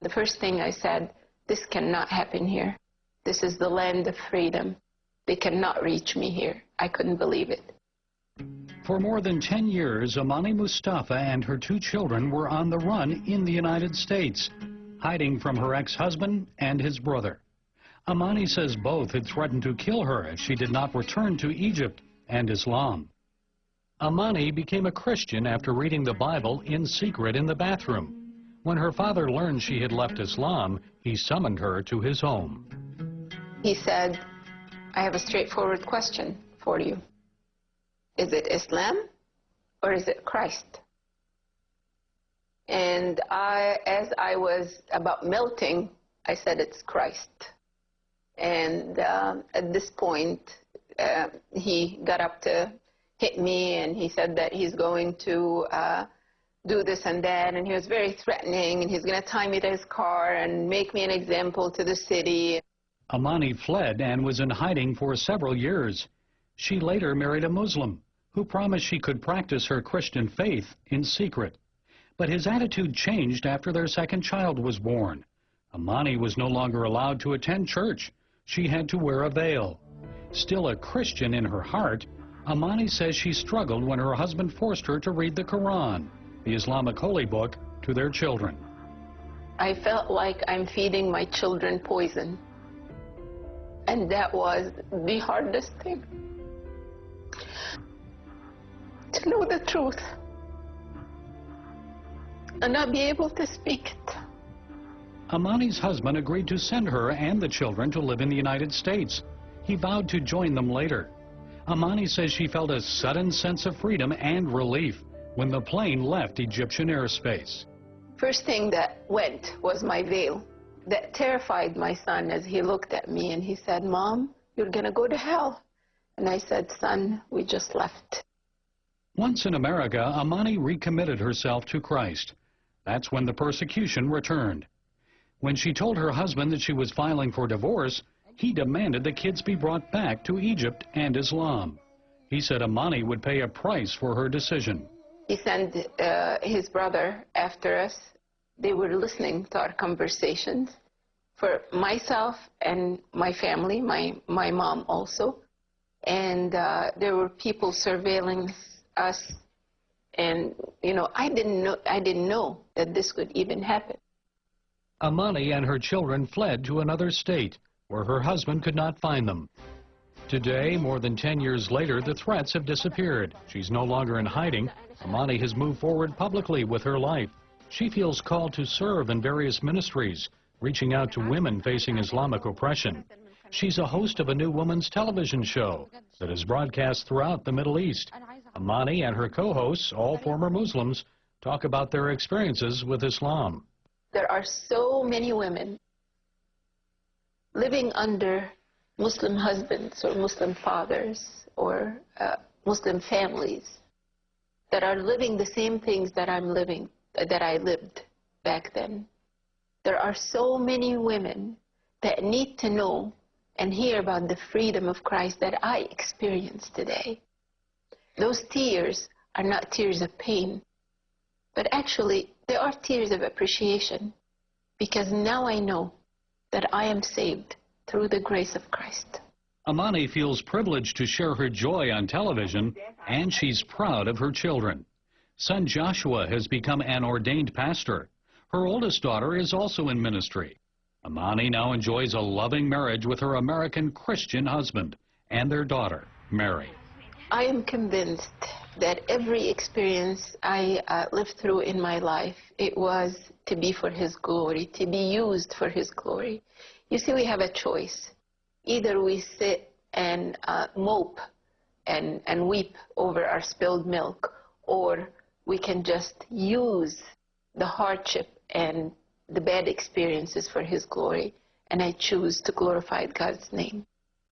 The first thing I said, this cannot happen here. This is the land of freedom. They cannot reach me here. I couldn't believe it. For more than 10 years, Amani Mustafa and her 2 children were on the run in the United States, hiding from her ex-husband and his brother. Amani says both had threatened to kill her if she did not return to Egypt and Islam. Amani became a Christian after reading the Bible in secret in the bathroom. When her father learned she had left Islam, he summoned her to his home. He said, I have a straightforward question for you. Is it Islam or is it Christ? And as I was about melting, I said, it's Christ. And at this point, he got up to hit me, and he said that he's going to do this and that, and he was very threatening, and he's going to tie me to his car and make me an example to the city. Amani fled and was in hiding for several years. She later married a Muslim who promised she could practice her Christian faith in secret. But his attitude changed after their second child was born. Amani was no longer allowed to attend church. She had to wear a veil. Still a Christian in her heart, Amani says she struggled when her husband forced her to read the Quran, the Islamic holy book, to their children. I felt like I'm feeding my children poison. And that was the hardest thing. To know the truth and not be able to speak it. Amani's husband agreed to send her and the children to live in the United States. He vowed to join them later. Amani says she felt a sudden sense of freedom and relief when the plane left Egyptian airspace. First thing that went was my veil. That terrified my son as he looked at me and he said, Mom, you're going to go to hell. And I said, son, we just left. Once in America, Amani recommitted herself to Christ. That's when the persecution returned. When she told her husband that she was filing for divorce, he demanded the kids be brought back to Egypt and Islam. He said Amani would pay a price for her decision. He sent his brother after us. They were listening to our conversations. For myself and my family, my mom also. And there were people surveilling us. And, you know, I didn't know that this could even happen. Amani and her children fled to another state where her husband could not find them. Today, more than 10 years later, the threats have disappeared. She's no longer in hiding. Amani has moved forward publicly with her life. She feels called to serve in various ministries, reaching out to women facing Islamic oppression. She's a host of a new women's television show that is broadcast throughout the Middle East. Amani and her co-hosts, all former Muslims, talk about their experiences with Islam. There are so many women living under Muslim husbands or Muslim fathers or Muslim families that are living the same things that that I lived back then. There are so many women that need to know and hear about the freedom of Christ that I experience today. Those tears are not tears of pain, but actually they are tears of appreciation, because now I know that I am saved through the grace of Christ. Amani feels privileged to share her joy on television, and she's proud of her children. Son Joshua has become an ordained pastor. Her oldest daughter is also in ministry. Amani now enjoys a loving marriage with her American Christian husband and their daughter, Mary. I am convinced that every experience I lived through in my life, it was to be for His glory, to be used for His glory. You see, we have a choice. Either we sit and mope and weep over our spilled milk, or we can just use the hardship and the bad experiences for His glory. And I choose to glorify God's name.